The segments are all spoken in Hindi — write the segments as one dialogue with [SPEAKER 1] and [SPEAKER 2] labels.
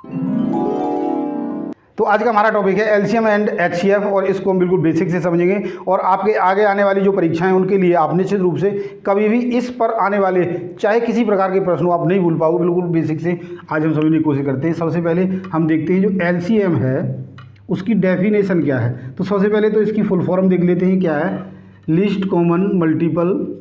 [SPEAKER 1] तो आज का हमारा टॉपिक है एलसीएम एंड एचसीएफ और इसको हम बिल्कुल बेसिक से समझेंगे और आपके आगे आने वाली जो परीक्षाएं उनके लिए आप निश्चित रूप से कभी भी इस पर आने वाले चाहे किसी प्रकार के प्रश्नों आप नहीं भूल पाओगे। बिल्कुल बेसिक से आज हम समझने की कोशिश करते हैं। सबसे पहले हम देखते हैं जो एलसीएम है उसकी डेफिनेशन क्या है। तो सबसे पहले तो इसकी फुल फॉर्म देख लेते हैं क्या है। Least common multiple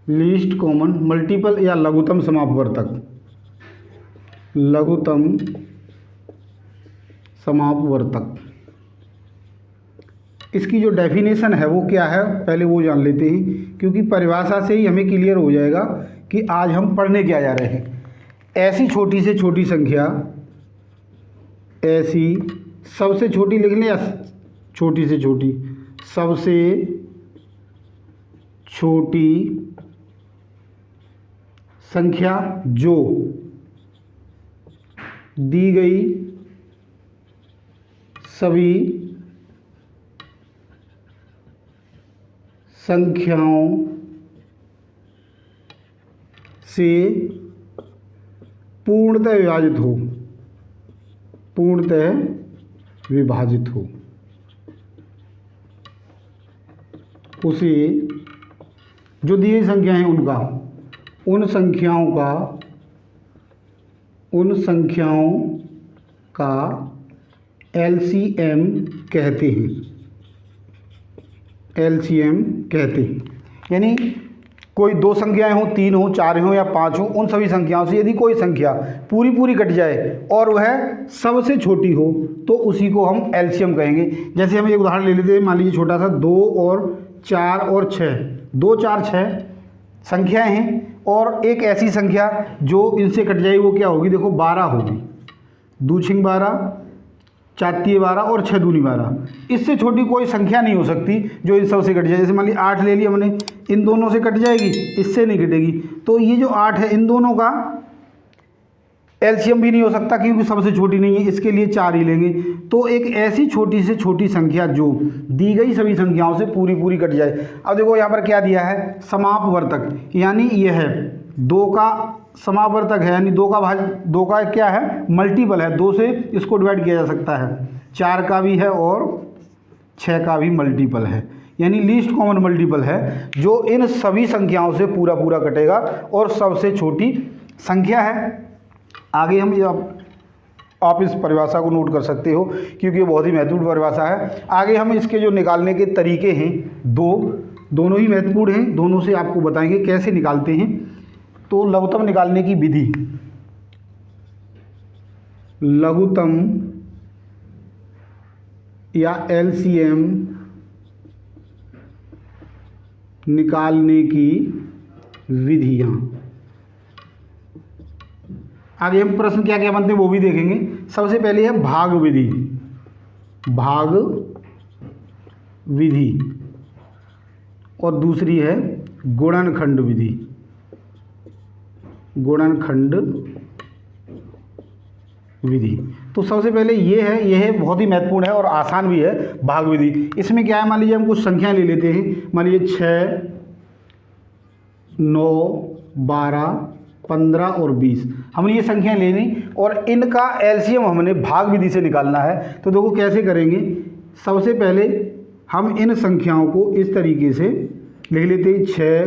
[SPEAKER 1] least common multiple या लघुत्तम समापवर्तक, लघुत्तम समापवर्तक, इसकी जो डेफिनेशन है वो क्या है पहले वो जान लेते हैं, क्योंकि परिभाषा से ही हमें क्लियर हो जाएगा कि आज हम पढ़ने क्या जा रहे हैं। ऐसी छोटी से छोटी संख्या, ऐसी सबसे छोटी लिख लें या छोटी से छोटी, सबसे छोटी संख्या जो दी गई सभी संख्याओं से पूर्णतः विभाजित हो, पूर्णतः विभाजित हो, उसे जो दी गई संख्याएं हैं उनका, उन संख्याओं का एलसीएम कहते हैं, एलसीएम कहते हैं। यानी कोई दो संख्याएं हो, तीन हो, चार हो या पांच हो, उन सभी संख्याओं से यदि कोई संख्या पूरी कट जाए और वह सबसे छोटी हो तो उसी को हम एलसीएम कहेंगे। जैसे हम एक उदाहरण ले लेते हैं, मान लीजिए छोटा सा 2 और 4 और 6, 2, 4, 6 संख्याएं हैं और एक ऐसी संख्या जो इनसे कट जाएगी वो क्या होगी, देखो 12 होगी। 2 छिंग 12, 4 तिये 12 और 6 दूनी 12। इससे छोटी कोई संख्या नहीं हो सकती जो इन सब से कट जाए। जैसे मान लीजिए 8 ले लिया हमने, इन दोनों से कट जाएगी, इससे नहीं कटेगी। तो ये जो 8 है इन दोनों का एलसीएम भी नहीं हो सकता क्योंकि सबसे छोटी नहीं है, इसके लिए 4 ही लेंगे। तो एक ऐसी छोटी से छोटी संख्या जो दी गई सभी संख्याओं से पूरी कट जाए। अब देखो यहाँ पर क्या दिया है, समापवर्तक, यानी यह है 2 का समापवर्तक है, यानी 2 का क्या है, मल्टीपल है। 2 से इसको डिवाइड किया जा सकता है, 4 का भी है और 6 का भी मल्टीपल है। यानी लीस्ट कॉमन मल्टीपल है जो इन सभी संख्याओं से पूरा कटेगा और सबसे छोटी संख्या है। आगे हम आप इस परिभाषा को नोट कर सकते हो क्योंकि ये बहुत ही महत्वपूर्ण परिभाषा है। आगे हम इसके जो निकालने के तरीके हैं दोनों ही महत्वपूर्ण हैं, दोनों से आपको बताएंगे कैसे निकालते हैं। तो लघुत्तम निकालने की विधि, लघुत्तम या एलसीएम निकालने की विधियां, आगे हम प्रश्न क्या क्या बनते हैं वो भी देखेंगे। सबसे पहले है भाग विधि, भाग विधि, और दूसरी है गुणनखंड विधि, गुणनखंड विधि। तो सबसे पहले यह बहुत ही महत्वपूर्ण है और आसान भी है, भाग विधि। इसमें क्या है, मान लीजिए हम कुछ संख्याएं ले लेते हैं, मान लीजिए 6, 9, 12, 15 और 20, हमने ये संख्याएं लेनी और इनका एलसीएम हमने भाग विधि से निकालना है। तो देखो कैसे करेंगे। सबसे पहले हम इन संख्याओं को इस तरीके से लिख लेते हैं, 6,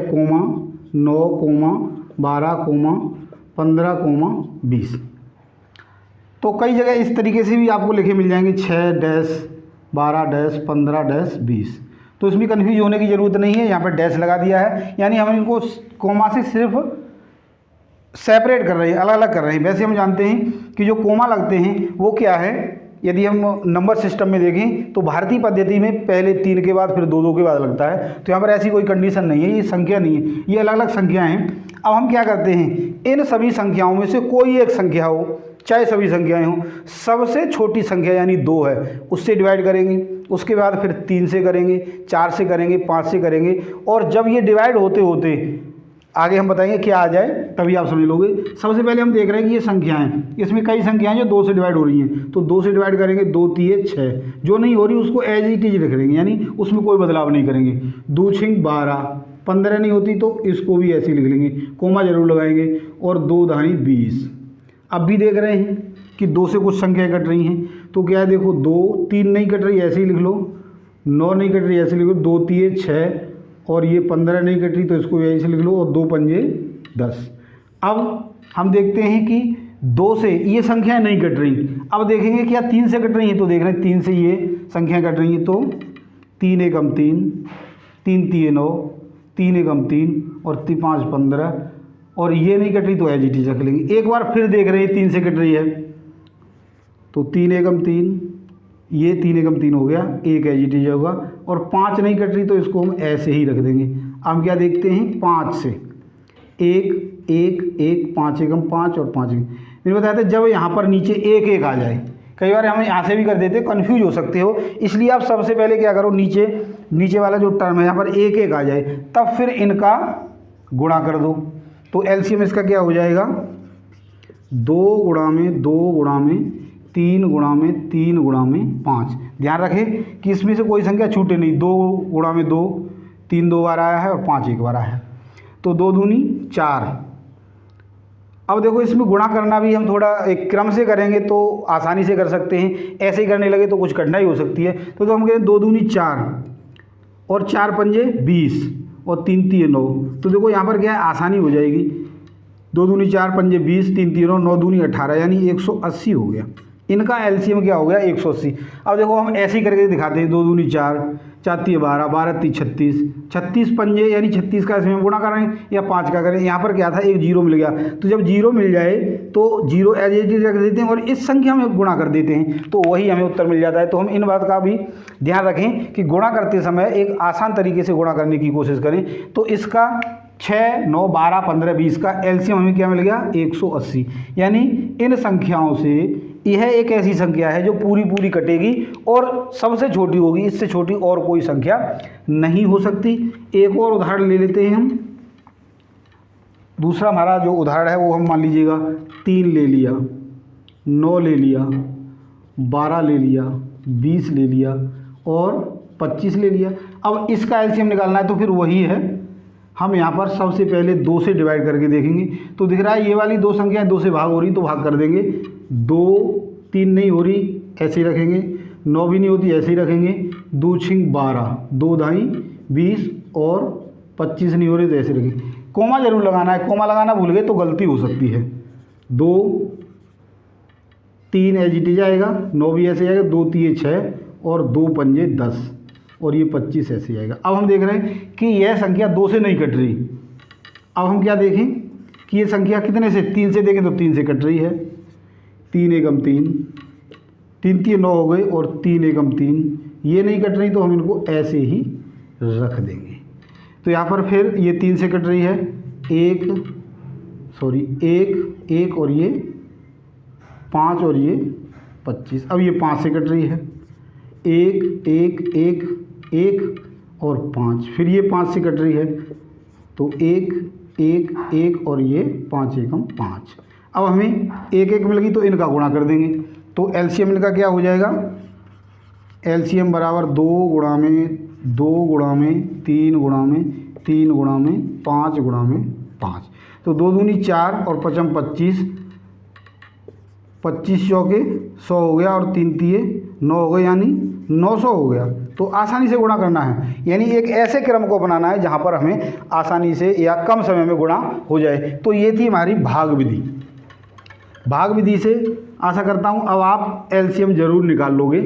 [SPEAKER 1] 9, 12, 15, 20। तो कई जगह इस तरीके से भी आपको लिखे मिल जाएंगे, 6 12 15 20। तो इसमें कन्फ्यूज होने की ज़रूरत नहीं है, यहाँ पर डैश लगा दिया है, यानी हम इनको कोमा से सिर्फ सेपरेट कर रहे हैं, अलग अलग कर रहे हैं। वैसे हम जानते हैं कि जो कोमा लगते हैं वो क्या है, यदि हम नंबर सिस्टम में देखें तो भारतीय पद्धति में पहले 3 के बाद फिर 2 के बाद लगता है। तो यहाँ पर ऐसी कोई कंडीशन नहीं है, ये संख्या नहीं है, ये अलग अलग संख्याएं हैं। अब हम क्या करते हैं, इन सभी संख्याओं में से कोई एक संख्या हो, चाहे सभी संख्याएं हों, सबसे छोटी संख्या यानी 2 है, उससे डिवाइड करेंगे। उसके बाद फिर 3 से करेंगे, 4 से करेंगे, 5 से करेंगे। और जब ये डिवाइड होते होते आगे हम बताएंगे क्या आ जाए तभी आप समझ लोगे। सबसे पहले हम देख रहे हैं कि ये संख्याएं, इसमें कई संख्याएं जो 2 से डिवाइड हो रही हैं, तो 2 से डिवाइड करेंगे, 2 3 6। जो नहीं हो रही उसको एज इट इज रख देंगे, यानी उसमें कोई बदलाव नहीं करेंगे। 2 6 12, 15 नहीं होती तो इसको भी ऐसे लिख लेंगे, कोमा जरूर लगाएंगे। और 2 धाई 20। अब भी देख रहे हैं कि 2 से कुछ संख्याएं कट रही हैं, तो क्या है देखो 2, 3 नहीं कट रही ऐसे ही लिख लो, 9 नहीं कट रही ऐसे लिख लो, 2 3 6, और ये 15 नहीं कट रही तो इसको ऐसे लिख लो, और 2 पंजे 10। अब हम देखते हैं कि 2 से ये संख्याएं नहीं कट रही। अब देखेंगे क्या 3 से कट रही हैं, तो देख रहे हैं 3 से ये संख्याएं कट रही हैं, तो 3 एकम 3, 3 3 9, 3 एकम 3 और 5 15, और ये नहीं कट रही तो एज इट इज रख लेंगे। एक बार फिर देख रहे हैं 3 से कट रही है, तो 3 एकम 3, ये 3 एकम 3 हो गया, एक एज इट इज होगा, और 5 नहीं कट रही तो इसको हम ऐसे ही रख देंगे। अब क्या देखते हैं 5 से 1 1 1, 5 एकम 5 और 5 एकम। मैंने बताया था जब यहाँ पर नीचे 1 1 आ जाए, कई बार हम यहाँ से भी कर देते, कन्फ्यूज हो सकते हो, इसलिए आप सबसे पहले क्या करो, नीचे वाला जो टर्म है यहाँ पर 1 1 आ जाए, तब फिर इनका गुणा कर दो। तो एलसीएम इसका क्या हो जाएगा, 2 गुणा में 2 गुणा में 3 गुणा में 3 गुणा में 5। ध्यान रखें कि इसमें से कोई संख्या छूटे नहीं, 2 गुणा में 2, 3 2 बार आया है और 5 1 बार आया है, तो 2 दूनी 4। अब देखो इसमें गुणा करना भी हम थोड़ा एक क्रम से करेंगे तो आसानी से कर सकते हैं, ऐसे ही करने लगे तो कुछ कठिनाई हो सकती है। तो हम कहें 2 दूनी 4 और 4 पंजे 20 और 3 3 9। तो देखो यहाँ पर क्या है, आसानी हो जाएगी, 2 दूनी 4 पंजे 20, 3 3 9 दूनी 18, यानी 180 हो गया। इनका एलसीएम क्या हो गया, 180। अब देखो हम ऐसे ही करके दिखाते हैं, 2 दूनी 4, 4 3 12, 12 3 36, 36 पंजे यानी 36 का इसमें गुणा करें या 5 का करें। यहाँ पर क्या था, एक जीरो मिल गया, तो जब जीरो मिल जाए तो जीरो एज इट इज रख देते हैं और इस संख्या में गुणा कर देते हैं, तो वही हमें उत्तर मिल जाता है। तो हम इन बात का भी ध्यान रखें कि गुणा करते समय एक आसान तरीके से गुणा करने की कोशिश करें। तो इसका 6 9 12 15 20 का एलसीएम हमें क्या मिल गया, 180। यानी इन संख्याओं से यह एक ऐसी संख्या है जो पूरी पूरी कटेगी और सबसे छोटी होगी, इससे छोटी और कोई संख्या नहीं हो सकती। एक और उदाहरण ले लेते हैं हम। दूसरा हमारा जो उदाहरण है वो हम मान लीजिएगा 3 ले लिया, 9 ले लिया, 12 ले लिया, 20 ले लिया और 25 ले लिया। अब इसका एलसीएम निकालना है तो फिर वही है, हम यहाँ पर सबसे पहले 2 से डिवाइड करके देखेंगे। तो दिख रहा है ये वाली 2 संख्याएं 2 से भाग हो रही तो भाग कर देंगे। 2 3 नहीं हो रही ऐसे ही रखेंगे, 9 भी नहीं होती ऐसे ही रखेंगे, 2 6 12, 2 धाई 20 और 25 नहीं हो रही तो ऐसे रखेंगे। कोमा जरूर लगाना है, कोमा लगाना भूल गए तो गलती हो सकती है। 2 3 एज इट इज आएगा, 9 भी ऐसे आएगा, 2 3 6 और 2 पंजे 10 और ये 25 ऐसे आएगा। अब हम देख रहे हैं कि यह संख्या 2 से नहीं कट रही। अब हम क्या देखें कि ये संख्या कितने से, 3 से देखें तो 3 से कट रही है। 3 एकम 3, 3 3 9 हो गए और 3 एकम 3, ये नहीं कट रही तो हम इनको ऐसे ही रख देंगे। तो यहाँ पर फिर ये 3 से कट रही है, 1 1 और ये 5 और ये 25। अब ये 5 से कट रही है, 1 1 1 1 और 5, फिर ये 5 से कट रही है तो 1 1 1 और ये 5 एकम 5। अब हमें 1 1 मिल गई तो इनका गुणा कर देंगे। तो एलसीएम इनका क्या हो जाएगा, एलसीएम बराबर 2 गुणा में 2 गुणा में 3 गुणा में 3 गुणा में 5 गुणा में 5। तो 2 दूनी 4 और 5 25, 25 चौके 100 हो गया और 3 3 9 हो गए, यानी 900 हो गया। तो आसानी से गुणा करना है, यानी एक ऐसे क्रम को बनाना है जहाँ पर हमें आसानी से या कम समय में गुणा हो जाए। तो ये थी हमारी भाग विधि। भाग विधि से आशा करता हूँ अब आप एलसीएम जरूर निकाल लोगे।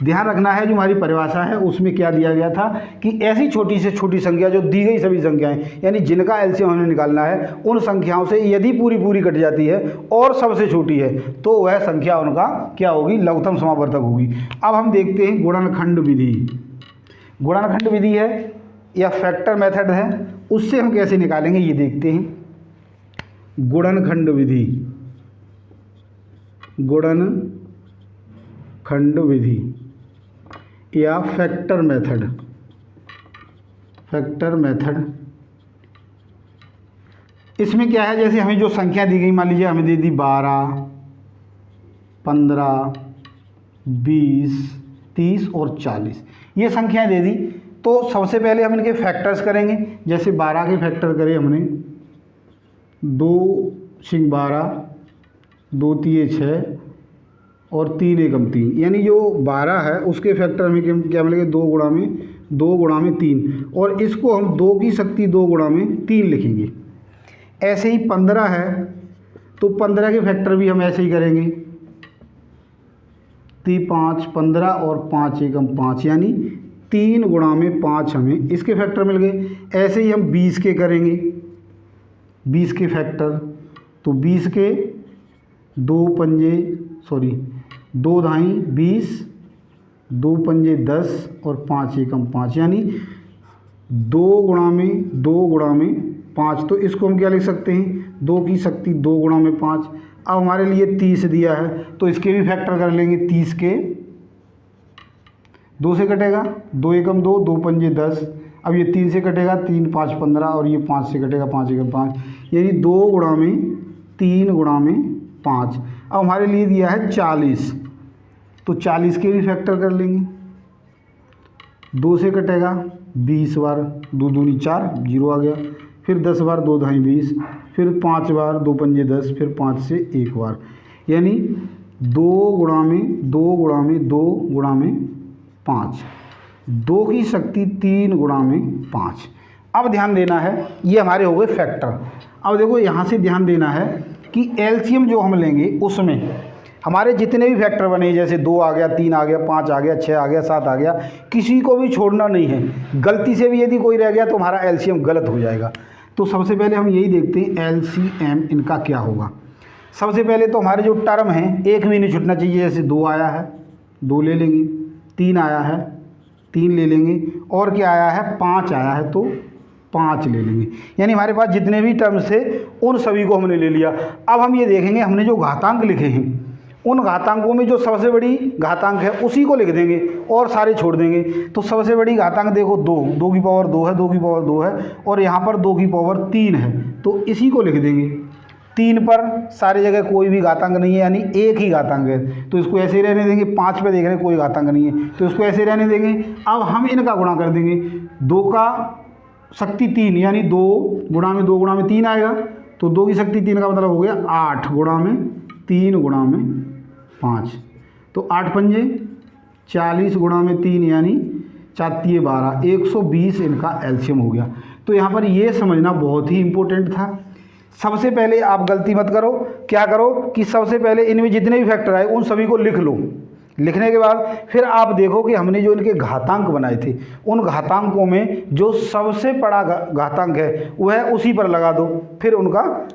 [SPEAKER 1] ध्यान रखना है जो हमारी परिभाषा है उसमें क्या दिया गया था कि ऐसी छोटी से छोटी संख्या जो दी गई सभी संख्याएं, यानी जिनका एलसीएम हमें निकालना है, उन संख्याओं से यदि पूरी पूरी कट जाती है और सबसे छोटी है तो वह संख्या उनका क्या होगी, लघुत्तम समावर्तक होगी। अब हम देखते हैं गुणनखंड विधि। गुणनखंड विधि है या फैक्टर मेथड है, उससे हम कैसे निकालेंगे ये देखते हैं। गुणनखंड विधि, गुणनखंड विधि या फैक्टर मेथड। फैक्टर मेथड इसमें क्या है, जैसे हमें जो संख्या दी गई, मान लीजिए हमें दे दी 12 15 20 30 और 40, ये संख्याएं दे दी। तो सबसे पहले हम इनके फैक्टर्स करेंगे। जैसे 12 के फैक्टर करे हमने, 2 × 12, 2 × 6 और 3 × 3, यानी जो 12 है उसके फैक्टर हमें क्या मिलेंगे, 2 × 3, और इसको हम 2 की शक्ति 2 × 3 लिखेंगे। ऐसे ही 15 है तो 15 के फैक्टर भी हम ऐसे ही करेंगे, 5, 15 और 5 × 5, यानी 3 × 5 हमें इसके फैक्टर मिल गए। ऐसे ही हम 20 के करेंगे, 20 के फैक्टर, तो 20 के 2 धाई 20, 2 पंजे 10 और 5 × 5, यानी 2 × 5। तो इसको हम क्या लिख सकते हैं, 2 की शक्ति 2 × 5। अब हमारे लिए 30 दिया है तो इसके भी फैक्टर कर लेंगे। 30 के 2 से कटेगा, 2 × 2, 2 पंजे 10। अब ये 3 से कटेगा, 3 × 5 15, और ये 5 से कटेगा, 5 × 5, यानी 2 × 3 × 5। अब हमारे लिए दिया है 40, तो 40 के भी फैक्टर कर लेंगे। 2 से कटेगा 20 बार, 2 दूनी 4, 0 आ गया। फिर 10 बार, 2 धाई 20, फिर 5 बार, 2 पंजे 10, फिर 5 से 1 बार, यानी 2 × 2 × 2 × 5, 2 की शक्ति 3 × 5। अब ध्यान देना है, ये हमारे हो गए फैक्टर। अब देखो यहाँ से ध्यान देना है कि एलसीएम जो हम लेंगे उसमें हमारे जितने भी फैक्टर बने, जैसे 2 आ गया, 3 आ गया, 5 आ गया, 6 आ गया, 7 आ गया, किसी को भी छोड़ना नहीं है। गलती से भी यदि कोई रह गया तो हमारा एलसीएम गलत हो जाएगा। तो सबसे पहले हम यही देखते हैं एलसीएम इनका क्या होगा। सबसे पहले तो हमारे जो टर्म हैं एक भी नहीं छूटना चाहिए। जैसे 2 आया है, 2 ले लेंगे, 3 आया है, 3 ले लेंगे, और क्या आया है, 5 आया है तो 5 ले लेंगे। यानी हमारे पास जितने भी टर्म्स थे उन सभी को हमने ले लिया। अब हम ये देखेंगे, हमने जो घातांक लिखे हैं उन घातांकों में जो सबसे बड़ी घातांक है उसी को लिख देंगे और सारे छोड़ देंगे। तो सबसे बड़ी घातांक देखो 2, 2 की पावर 2 है, 2 की पावर 2 है, और यहाँ पर 2 की पावर 3 है, तो इसी को लिख देंगे। 3 पर सारी जगह कोई भी घातांक नहीं है, यानी एक ही घातांक है, तो इसको ऐसे ही रहने देंगे। 5 पे देख रहे हैं कोई घातांक नहीं है, तो इसको ऐसे ही रहने देंगे। अब हम इनका गुणा कर देंगे, 2 का शक्ति 3, यानी 2 × 2 × 3 आएगा, तो 2 की शक्ति 3 का मतलब हो गया 8 × 3 × 5, तो 8 पंजे 40 × 3, यानी 4 × 12, 120 इनका एलसीएम हो गया। तो यहाँ पर ये समझना बहुत ही इम्पोर्टेंट था। सबसे पहले आप गलती मत करो, क्या करो कि सबसे पहले इनमें जितने भी फैक्टर आए उन सभी को लिख लो। लिखने के बाद फिर आप देखो कि हमने जो इनके घातांक बनाए थे उन घातांकों में जो सबसे बड़ा घातांक है वह उसी पर लगा दो, फिर उनका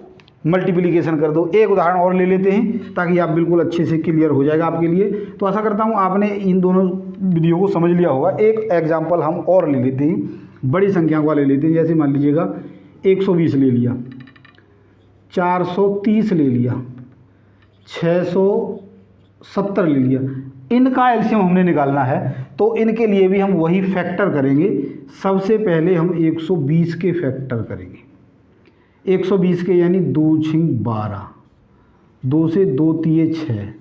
[SPEAKER 1] मल्टीप्लिकेशन कर दो। एक उदाहरण और ले लेते हैं ताकि आप बिल्कुल अच्छे से क्लियर हो जाएगा आपके लिए। तो आशा करता हूँ आपने इन दोनों वीडियो को समझ लिया होगा। एक एग्जाम्पल हम और ले लेते हैं, बड़ी संख्या का ले लेते हैं। जैसे मान लीजिएगा 120 ले लिया, 430 ले लिया, 670 ले लिया। इनका एलसीएम हमने निकालना है, तो इनके लिए भी हम वही फैक्टर करेंगे। सबसे पहले हम 120 के फैक्टर करेंगे। 120 के यानी 2 × 12, 2 से 2 × 6,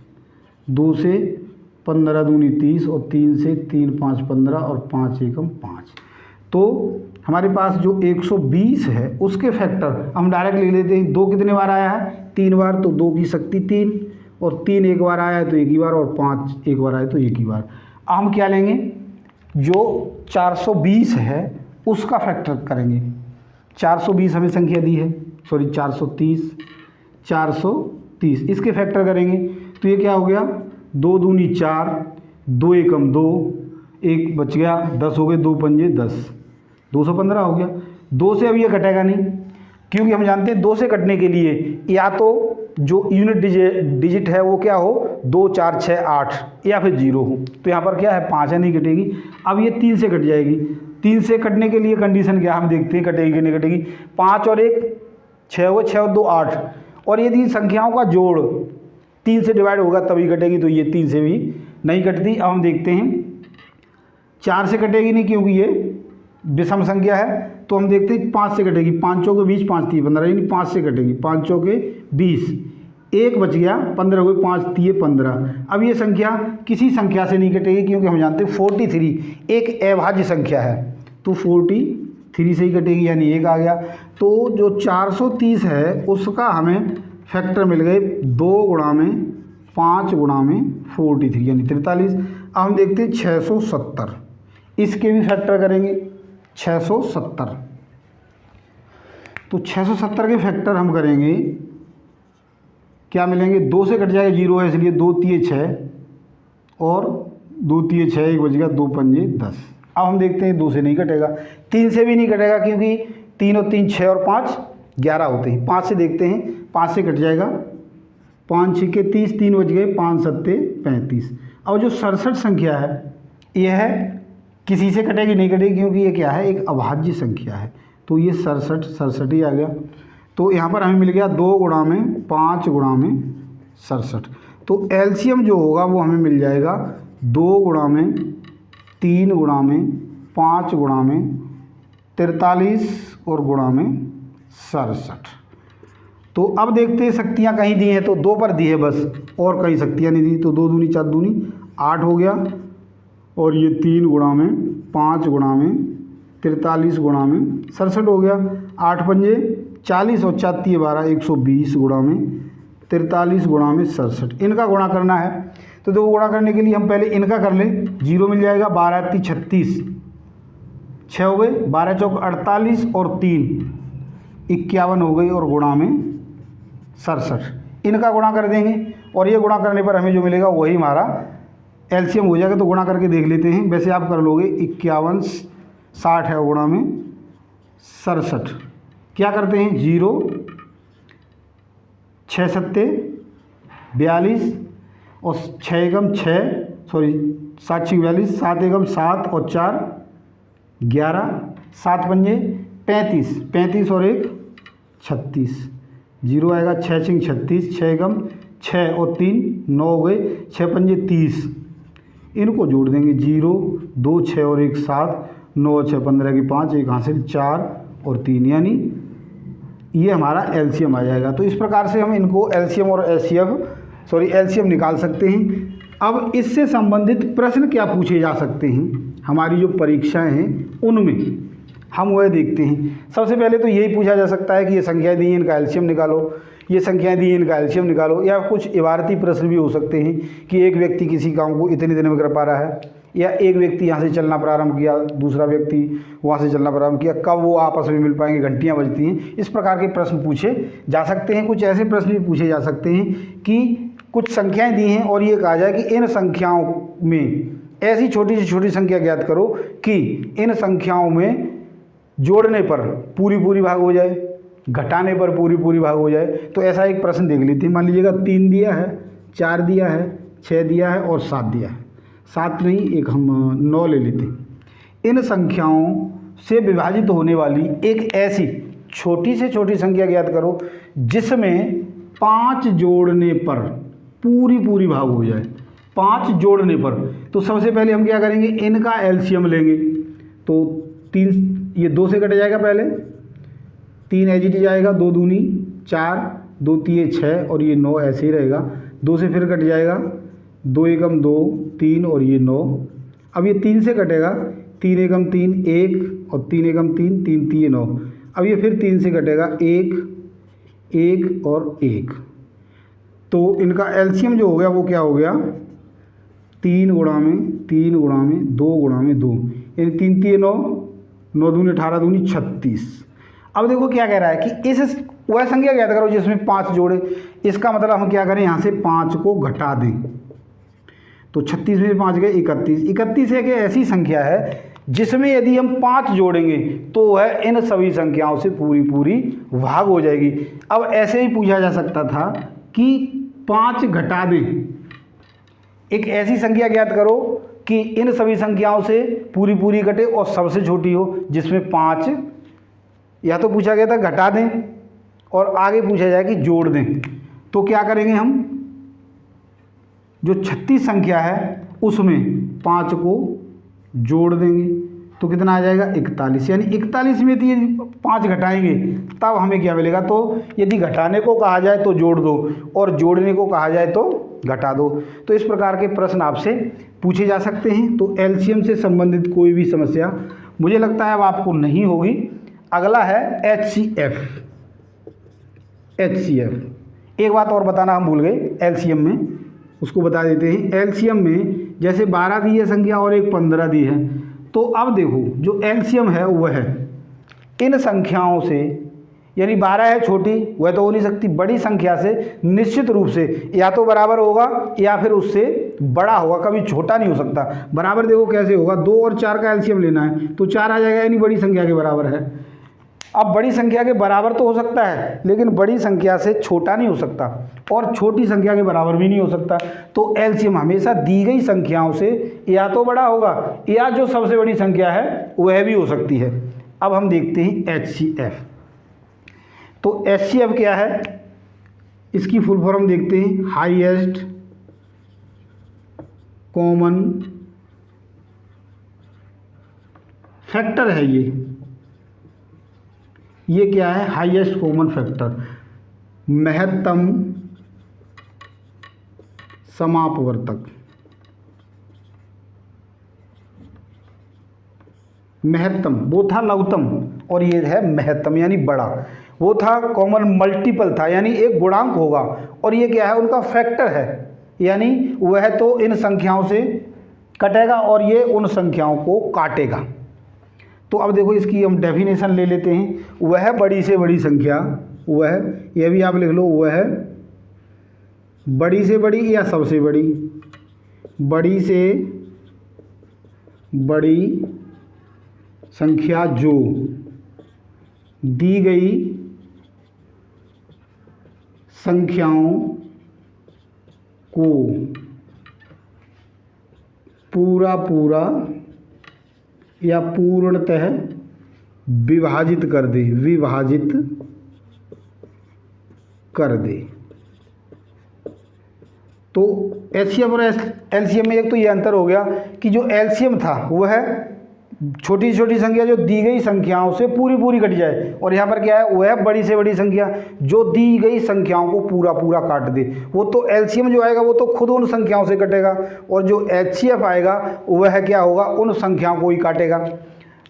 [SPEAKER 1] 2 से 15 दूनी 30, और 3 से 3 × 5 15, और 5 × 5। तो हमारे पास जो 120 है उसके फैक्टर हम डायरेक्ट ले लेते हैं। 2 कितने बार आया है, 3 बार, तो 2 की शक्ति 3, और 3 एक बार आया है तो एक ही बार, और 5 एक बार आया तो एक ही बार। अब हम क्या लेंगे, जो 420 है उसका फैक्टर करेंगे। 420 हमें संख्या दी है, सॉरी 430 इसके फैक्टर करेंगे। तो ये क्या हो गया, 2 दूनी 4, 2 एकम 2, 1 बच गया, 10 हो गए, 2 पंजे 10, 215 हो गया। 2 से अब ये कटेगा नहीं, क्योंकि हम जानते हैं 2 से कटने के लिए या तो जो यूनिट डिजिट है वो क्या हो, 2 4 6 8, या फिर 0 हो। तो यहाँ पर क्या है, 5 है, नहीं कटेगी। अब ये 3 से कट जाएगी। 3 से कटने के लिए कंडीशन क्या, हम देखते हैं कटेगी कि नहीं कटेगी। 5 और 1 6 हो, 6 और 2 8, और यदि संख्याओं का जोड़ 3 से डिवाइड होगा तभी कटेगी, तो ये 3 से भी नहीं कटती। अब हम देखते हैं 4 से कटेगी नहीं, क्योंकि ये विषम संख्या है। तो हम देखते हैं 5 से कटेगी, 5 के 20, 5 3 15, यानी 5 से कटेगी, 5 के 20, 1 बच गया, 15 हो गए, 5 3 15। अब ये संख्या किसी संख्या से नहीं कटेगी, क्योंकि हम जानते हैं 43 एक अभाज्य संख्या है। तो 43 से ही कटेगी, यानी 1 आ गया। तो जो 430 है उसका हमें फैक्टर मिल गए 2 गुणा में 5 गुणा में 43 यानी 43। अब हम देखते हैं 670, इसके भी फैक्टर करेंगे 670। तो 670 के फैक्टर हम करेंगे, क्या मिलेंगे, 2 से कट जाएगा, 0 है इसलिए 2 तिये 6 और 2 तिये 6, 1 बच गया, 2 पंजे 10। अब हम देखते हैं 2 से नहीं कटेगा, 3 से भी नहीं कटेगा क्योंकि 3 और 3 6 और 5 11 होते हैं। 5 से देखते हैं, 5 से कट जाएगा, 5 6 के 30, 3 बच गए, 5 7 35। अब जो 67 संख्या है यह है किसी से कटेगी नहीं कटेगी क्योंकि ये क्या है, एक अभाज्य संख्या है। तो ये 67 ही आ गया। तो यहाँ पर हमें मिल गया 2 गुणा में 5 गुणा में 67। तो एलसीएम जो होगा वो हमें मिल जाएगा 2 गुणा में 3 गुणा में 5 गुणा में 43 और गुणा में 67। तो अब देखते हैं शक्तियाँ कहीं दी हैं, तो 2 पर दी है बस, और कहीं शक्तियाँ नहीं दी। तो 2 दूनी 4 दूनी 8 हो गया, और ये 3 गुणा में 5 गुणा में 43 गुणा में 67 हो गया। 8 पंजे 40 और 4 तिये 12, 120 गुणा में 43 गुणा में 67। इनका गुणा करना है, तो देखो गुणा करने के लिए हम पहले इनका कर लें। 0 मिल जाएगा, 12 3 36, 6 हो गए, 12 चौक 48 और 3 51 हो गई, और गुणा में 67। इनका गुणा कर देंगे, और ये गुणा करने पर हमें जो मिलेगा वही हमारा एलसीएम हो जाएगा। तो गुणा करके देख लेते हैं, वैसे आप कर लोगे। 51 60 है, गुणा में 67। क्या करते हैं, 0 6 7 42 और 6 एकम 6, सॉरी 7 6 42, 7 एकम 7 और 4 11, 7 पंजे 35, 35 और 1 36, 0 आएगा, 6 6 36, 6 एकम 6 और 3 9 हो गए, 6 पंजे 30। इनको जोड़ देंगे, 0 2 6 और 1 7, 9 6 15 की 5, 1 हासिल 4 और 3, यानी ये हमारा एलसीएम आ जाएगा। तो इस प्रकार से हम इनको एलसीएम और एलसीएम निकाल सकते हैं। अब इससे संबंधित प्रश्न क्या पूछे जा सकते हैं, हमारी जो परीक्षाएं हैं उनमें हम वह देखते हैं। सबसे पहले तो यही पूछा जा सकता है कि ये संख्याएं दी हैं, इनका एलसीएम निकालो, ये संख्याएं दी हैं, इनका एलसीएम निकालो। या कुछ इबारती प्रश्न भी हो सकते हैं कि एक व्यक्ति किसी काम को इतने दिन में कर पा रहा है, या एक व्यक्ति यहाँ से चलना प्रारंभ किया, दूसरा व्यक्ति वहाँ से चलना प्रारंभ किया, कब वो आपस में मिल पाएंगे, घंटियाँ बजती हैं। इस प्रकार के प्रश्न पूछे जा सकते हैं। कुछ ऐसे प्रश्न भी पूछे जा सकते हैं कि कुछ संख्याएं दी हैं और ये कहा जाए कि इन संख्याओं में ऐसी छोटी से छोटी संख्या ज्ञात करो कि इन संख्याओं में जोड़ने पर पूरी पूरी भाग हो जाए, घटाने पर पूरी पूरी भाग हो जाए। तो ऐसा एक प्रश्न देख लेते हैं। मान लीजिएगा 3 दिया है, 4 दिया है, 6 दिया है और 7 दिया है। 7 नहीं, एक हम 9 ले लेते हैं। इन संख्याओं से विभाजित होने वाली एक ऐसी छोटी से छोटी संख्या ज्ञात करो जिसमें 5 जोड़ने पर पूरी पूरी भाग हो जाए। 5 जोड़ने पर, तो सबसे पहले हम क्या करेंगे, इनका एलसीएम लेंगे। तो 3, ये 2 से कट जाएगा, पहले 3 एजिटी जाएगा, 2 दूनी 4, 2 तिये 6 और ये 9 ऐसे ही रहेगा। 2 से फिर कट जाएगा, 2 एकम 2 3 और ये 9। अब ये 3 से कटेगा, 3 एकम 3 1 और 3 एकम 3 3 तिये 9। अब ये फिर 3 से कटेगा, 1 1 और 1। तो इनका एलसीएम जो हो गया वो क्या हो गया, 3 गुणा में 3 गुणा में 2 गुणा में 2, यानी 3 तिये 9, 9 दूनी 18 दूनी 36। अब देखो क्या कह रहा है कि इस वह संख्या ज्ञात करो जिसमें 5 जोड़े। इसका मतलब हम क्या करें, यहाँ से 5 को घटा दें। तो 36 में 5 गए 31। 31 एक ऐसी संख्या है जिसमें यदि हम 5 जोड़ेंगे तो वह इन सभी संख्याओं से पूरी पूरी भाग हो जाएगी। अब ऐसे ही पूछा जा सकता था कि 5 घटा दें, एक ऐसी संख्या ज्ञात करो कि इन सभी संख्याओं से पूरी पूरी कटे और सबसे छोटी हो जिसमें 5, या तो पूछा गया था घटा दें और आगे पूछा जाए कि जोड़ दें। तो क्या करेंगे हम, जो 36 संख्या है उसमें 5 को जोड़ देंगे तो कितना आ जाएगा 41। यानी 41 में यदि 5 घटाएंगे तब हमें क्या मिलेगा। तो यदि घटाने को कहा जाए तो जोड़ दो और जोड़ने को कहा जाए तो घटा दो। तो इस प्रकार के प्रश्न आपसे पूछे जा सकते हैं। तो एलसीएम से संबंधित कोई भी समस्या मुझे लगता है अब आपको नहीं होगी। अगला है HCF। HCF एक बात और बताना हम भूल गए, एलसीएम में उसको बता देते हैं। एलसीएम में जैसे 12 दी है संख्या और एक 15 दी है, तो अब देखो जो एलसीएम है वह है इन संख्याओं से, यानी 12 है छोटी, वह तो हो नहीं सकती, बड़ी संख्या से निश्चित रूप से या तो बराबर होगा या फिर उससे बड़ा होगा, कभी छोटा नहीं हो सकता। बराबर देखो कैसे होगा, 2 और 4 का एलसीएम लेना है तो 4 आ जाएगा, यानी बड़ी संख्या के बराबर है। अब बड़ी संख्या के बराबर तो हो सकता है, लेकिन बड़ी संख्या से छोटा नहीं हो सकता और छोटी संख्या के बराबर भी नहीं हो सकता। तो एलसीएम हमेशा दी गई संख्याओं से या तो बड़ा होगा या जो सबसे बड़ी संख्या है वह भी हो सकती है। अब हम देखते हैं HCF। तो HCF क्या है, इसकी फुल फॉर्म देखते हैं, हाईएस्ट कॉमन फैक्टर है। ये क्या है, हाईएस्ट कॉमन फैक्टर, महत्तम समापवर्तक। महत्तम वो था लघुत्तम और ये है महत्तम यानी बड़ा। वो था कॉमन मल्टीपल था यानी एक गुणांक होगा, और ये क्या है उनका फैक्टर है, यानी वह तो इन संख्याओं से कटेगा और ये उन संख्याओं को काटेगा। तो अब देखो इसकी हम डेफिनेशन ले लेते हैं। वह बड़ी से बड़ी संख्या, वह, यह भी आप लिख लो, वह बड़ी से बड़ी या सबसे बड़ी, बड़ी से बड़ी संख्या जो दी गई संख्याओं को पूरा या पूर्णतः विभाजित कर दे, विभाजित कर दे। तो एचसीएफ और एलसीएम में एक तो ये अंतर हो गया कि जो एलसीएम था वह छोटी छोटी संख्या जो दी गई संख्याओं से पूरी कट जाए, और यहाँ पर क्या है वह बड़ी से बड़ी संख्या जो दी गई संख्याओं को पूरा काट दे। वो तो एलसीएम जो आएगा वो तो खुद उन संख्याओं से कटेगा, और जो एचसीएफ आएगा वह क्या होगा, उन संख्याओं को ही काटेगा।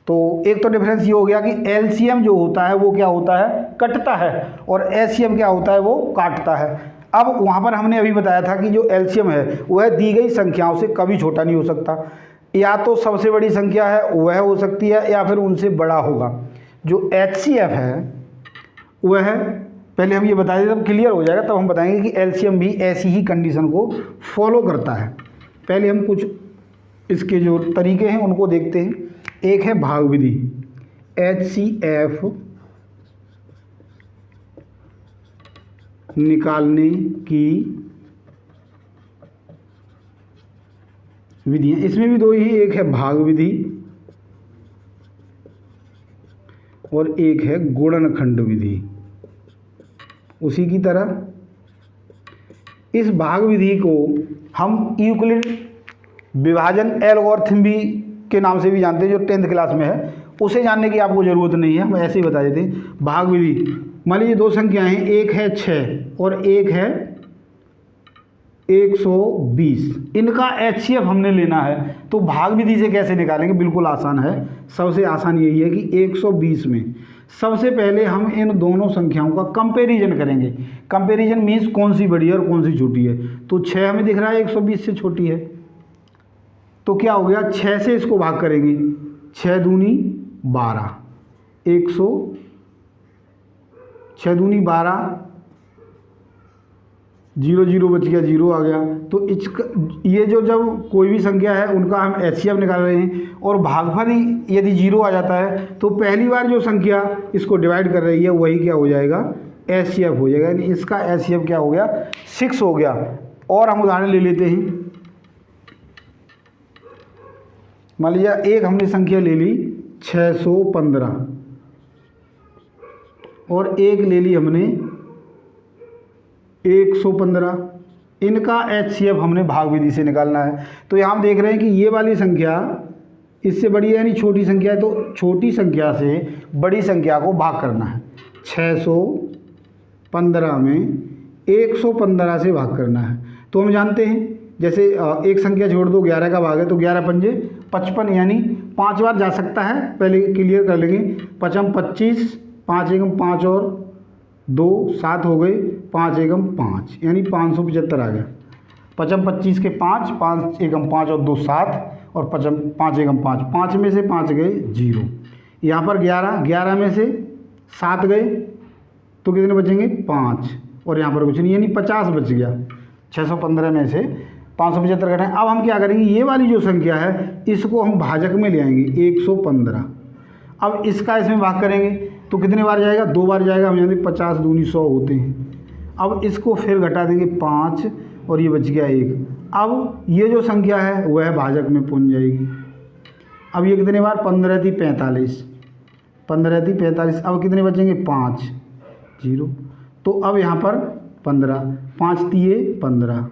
[SPEAKER 1] तो एक तो डिफरेंस ये हो गया कि एलसीएम जो होता है वो क्या होता है, कटता है, और एचसीएफ क्या होता है, वो काटता है। अब वहाँ पर हमने अभी बताया था कि जो एलसीएम है वह दी गई संख्याओं से कभी छोटा नहीं हो सकता, या तो सबसे बड़ी संख्या है वह हो सकती है या फिर उनसे बड़ा होगा। जो HCF है वह पहले हम ये बता दें, तब क्लियर हो जाएगा, तब हम बताएंगे कि एलसीएम भी ऐसी ही कंडीशन को फॉलो करता है। पहले हम कुछ इसके जो तरीके हैं उनको देखते हैं। एक है भाग विधि, HCF निकालने की विधियाँ, इसमें भी दो ही, एक है भाग विधि और एक है गुणनखंड विधि। उसी की तरह इस भाग विधि को हम यूक्लिड विभाजन एल्गोरिथम भी के नाम से भी जानते हैं, जो 10th क्लास में है। उसे जानने की आपको ज़रूरत नहीं है, हम ऐसे ही बता देते हैं। भाग विधि, मान लीजिए दो संख्याएं हैं, एक है 6 और एक है 120, इनका HCF हमने लेना है, तो भाग विधि से कैसे निकालेंगे, बिल्कुल आसान है। सबसे आसान यही है कि 120 में सबसे पहले हम इन दोनों संख्याओं का कंपैरिजन करेंगे। कंपैरिजन मीन्स कौन सी बड़ी है और कौन सी छोटी है। तो 6 हमें दिख रहा है 120 से छोटी है, तो क्या हो गया, 6 से इसको भाग करेंगे, 6 दूनी 12, 6 दूनी 12, 0 0 बच गया, 0 आ गया। तो इसका ये जो जब कोई भी संख्या है उनका हम HCF निकाल रहे हैं, और भागफल यदि 0 आ जाता है तो पहली बार जो संख्या इसको डिवाइड कर रही है वही क्या हो जाएगा, HCF हो जाएगा, यानी इसका HCF क्या हो गया, 6 हो गया। और हम उदाहरण ले लेते हैं। मान लीजिए एक हमने संख्या ले ली 615 और एक ले ली हमने 115, इनका HCF हमने भाग विधि से निकालना है। तो यहाँ हम देख रहे हैं कि ये वाली संख्या इससे बड़ी है, यानी छोटी संख्या है, तो छोटी संख्या से बड़ी संख्या को भाग करना है। 615 में 115 से भाग करना है। तो हम जानते हैं जैसे एक संख्या छोड़ दो, 11 का भाग है, तो 11 पंजे 55, यानी 5 बार जा सकता है, पहले क्लियर कर लेंगे। 5 25, 5 एकम 5 और 2 7 हो गए, 5 एकम 5 यानी 575 आ गया। 5 25 के 5, 5 एकम 5 और 2 7 और 5 एकम 5, 5 में से 5 गए 0। यहाँ पर 11 में से 7 गए तो कितने बचेंगे 5 और यहाँ पर कुछ नहीं, यानी 50 बच गया। 615 में से 575 घटाएं। अब हम क्या करेंगे, ये वाली जो संख्या है इसको हम भाजक में ले आएंगे 115। अब इसका इसमें भाग करेंगे तो कितने बार जाएगा, 2 बार जाएगा। हम जानते 50 दूनी 100 होते हैं। अब इसको फिर घटा देंगे 5 और ये बच गया 1। अब ये जो संख्या है वह भाजक में पहुंच जाएगी। अब ये कितने बार, 15 थी 45, 15 थी 45। अब कितने बचेंगे 5 0। तो अब यहाँ पर 15, 5 तिये 15,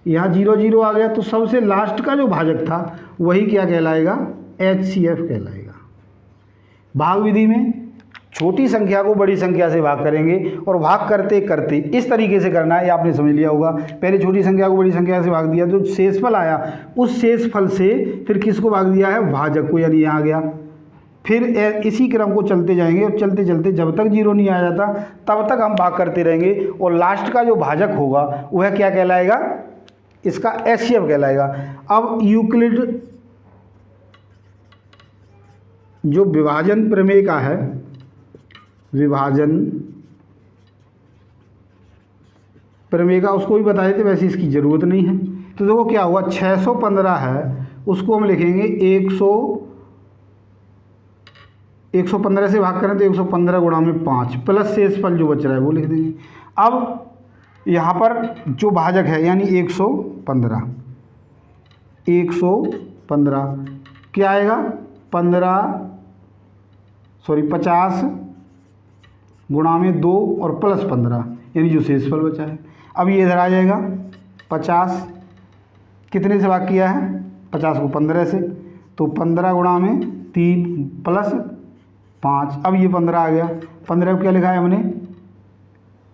[SPEAKER 1] यहाँ 0 0 आ गया। तो सबसे लास्ट का जो भाजक था वही क्या कहलाएगा, HCF कहलाएगा। भाग विधि में छोटी संख्या को बड़ी संख्या से भाग करेंगे और भाग करते करते इस तरीके से करना है, ये आपने समझ लिया होगा। पहले छोटी संख्या को बड़ी संख्या से भाग दिया, जो शेषफल आया उस शेषफल से फिर किसको भाग दिया है, भाजक को, यानी यहाँ आ गया। फिर इसी क्रम को चलते जाएंगे और चलते चलते जब तक 0 नहीं आ जाता तब तक हम भाग करते रहेंगे और लास्ट का जो भाजक होगा वह क्या कहलाएगा, इसका HCF कहलाएगा। अब यूक्लिड जो विभाजन प्रमेय का है, विभाजन प्रमेय का, उसको भी बता देते, वैसे इसकी ज़रूरत नहीं है। तो देखो क्या हुआ, 615 है उसको हम लिखेंगे 115 से भाग करें तो 115 गुणा में 5 प्लस शेषफल जो बच रहा है वो लिख देंगे। अब यहाँ पर जो भाजक है यानी 115 क्या आएगा, 50 गुणा में 2 और प्लस 15 यानी जो शेषफल बचा है। अब ये इधर आ जाएगा 50, कितने से भाग किया है, 50 को 15 से, तो 15 गुणा में 3 प्लस 5। अब ये 15 आ गया, 15 को क्या लिखा है हमने,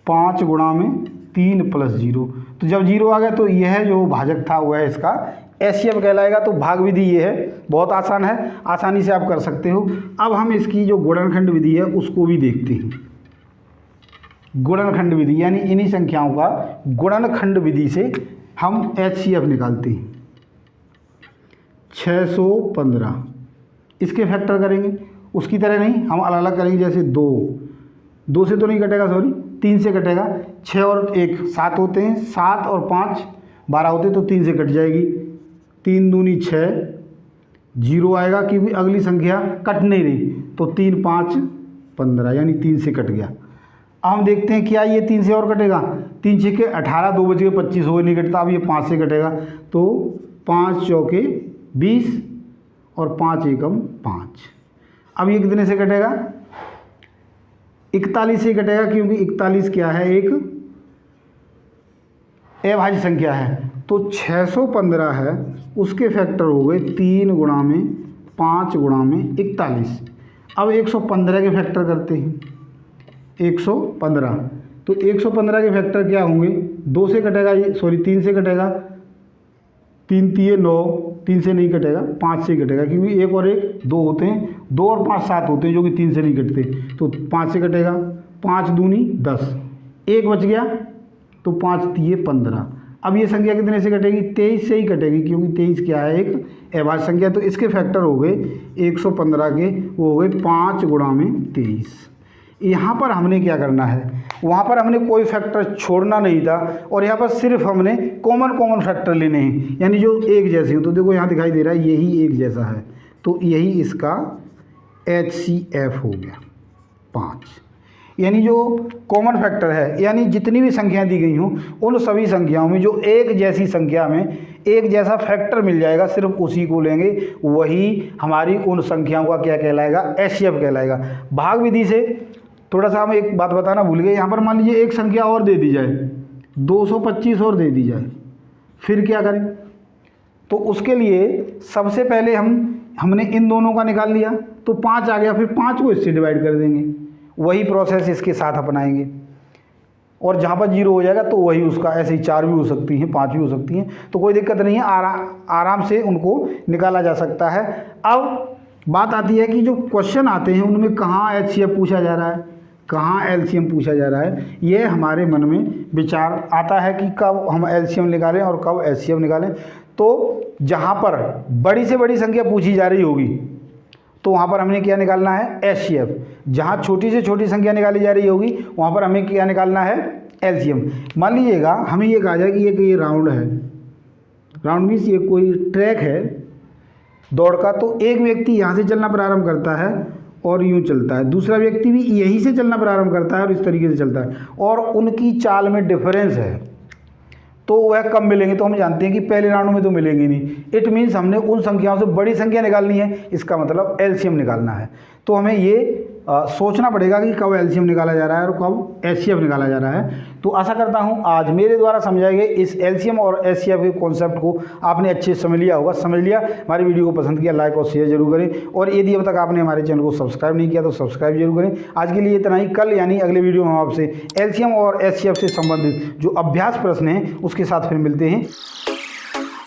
[SPEAKER 1] 5 गुणा में 3 प्लस 0। तो जब 0 आ गया तो यह जो भाजक था वह इसका HCF कहलाएगा। तो भाग विधि ये है, बहुत आसान है, आसानी से आप कर सकते हो। अब हम इसकी जो गुणनखंड विधि है उसको भी देखते हैं। गुणनखंड विधि यानी इन्हीं संख्याओं का गुणनखंड विधि से हम HCF निकालते हैं। 615 इसके फैक्टर करेंगे, उसकी तरह नहीं, हम अलग अलग करेंगे। जैसे 2 से तो नहीं कटेगा, सॉरी 3 से कटेगा। 6 और 1 7 होते हैं, 7 और 5 12 होते, तो 3 से कट जाएगी। 3 दूनी 6, 0 आएगा क्योंकि अगली संख्या कट नहीं रही, तो 3 5 15 यानी 3 से कट गया। अब हम देखते हैं क्या ये 3 से और कटेगा, 3 6 के 18, 2 बच गए 25, हो नहीं कटता। अब ये 5 से कटेगा, तो 5 चौके 20 और 5 एकम 5। अब ये कितने से कटेगा, 41 से कटेगा क्योंकि 41 क्या है, एक अभाज्य संख्या है। तो 615 है, उसके फैक्टर हो गए 3 गुणा में 5 गुणा में 41। अब 115 के फैक्टर करते हैं, 115। तो 115 के फैक्टर क्या होंगे, 2 से कटेगा ये, सॉरी 3 से कटेगा, 3 तिये 9, 3 से नहीं कटेगा, 5 से कटेगा क्योंकि 1 और 1 2 होते हैं, 2 और 5 7 होते हैं जो कि 3 से नहीं कटते, तो 5 से कटेगा। 5 दूनी 10, 1 बच गया, तो 5 तिये 15। अब ये संख्या कितने से कटेगी, 23 से ही कटेगी क्योंकि 23 क्या है, एक अभाज्य संख्या। तो इसके फैक्टर हो गए 115 के, वो हो गए 5 गुणा में 23। यहाँ पर हमने क्या करना है, वहाँ पर हमने कोई फैक्टर छोड़ना नहीं था और यहाँ पर सिर्फ हमने कॉमन फैक्टर लेने हैं, यानी जो एक जैसे हो। तो देखो यहाँ दिखाई दे रहा है यही एक जैसा है, तो यही इसका HCF हो गया 5। यानी जो कॉमन फैक्टर है, यानी जितनी भी संख्याएं दी गई हों उन सभी संख्याओं में जो एक जैसी संख्या में एक जैसा फैक्टर मिल जाएगा, सिर्फ उसी को लेंगे, वही हमारी उन संख्याओं का क्या कहलाएगा, HCF कहलाएगा। भाग विधि से थोड़ा सा हम एक बात बताना भूल गए, यहाँ पर मान लीजिए एक संख्या और दे दी जाए, 225 और दे दी जाए, फिर क्या करें। तो उसके लिए सबसे पहले हमने इन दोनों का निकाल लिया, तो 5 आ गया, फिर 5 को इससे डिवाइड कर देंगे, वही प्रोसेस इसके साथ अपनाएंगे। और जहाँ पर 0 हो जाएगा तो वही उसका, ऐसे ही 4 भी हो सकती हैं, 5 भी हो सकती हैं, तो कोई दिक्कत नहीं है, आराम से उनको निकाला जा सकता है। अब बात आती है कि जो क्वेश्चन आते हैं उनमें कहाँ HCF पूछा जा रहा है, कहाँ LCM पूछा जा रहा है, ये हमारे मन में विचार आता है कि कब हम LCM निकालें और कब HCF निकालें। तो जहाँ पर बड़ी से बड़ी संख्या पूछी जा रही होगी तो वहाँ पर हमने क्या निकालना है, HCF। जहाँ छोटी से छोटी संख्या निकाली जा रही होगी वहाँ पर हमें क्या निकालना है, LCM। मान लीजिएगा हमें ये कहा जाए कि ये राउंड है, राउंड मीन्स ये कोई ट्रैक है दौड़ का, तो एक व्यक्ति यहाँ से चलना प्रारंभ करता है और यूँ चलता है, दूसरा व्यक्ति भी यहीं से चलना प्रारंभ करता है और इस तरीके से चलता है, और उनकी चाल में डिफरेंस है, तो वह कब मिलेंगे, तो हम जानते हैं कि पहले राउंड में तो मिलेंगे नहीं। इट मीन्स हमने उन संख्याओं से बड़ी संख्या निकालनी है, इसका मतलब LCM निकालना है। तो हमें ये सोचना पड़ेगा कि कब LCM निकाला जा रहा है और कब HCF निकाला जा रहा है। तो आशा करता हूँ आज मेरे द्वारा समझाए गए इस LCM और HCF के कॉन्सेप्ट को आपने अच्छे से समझ लिया होगा। समझ लिया, हमारी वीडियो को पसंद किया, लाइक और शेयर जरूर करें, और यदि अब तक आपने हमारे चैनल को सब्सक्राइब नहीं किया तो सब्सक्राइब जरूर करें। आज के लिए इतना ही। कल यानी अगले वीडियो में हम आपसे LCM और HCF से संबंधित जो अभ्यास प्रश्न हैं उसके साथ फिर मिलते हैं।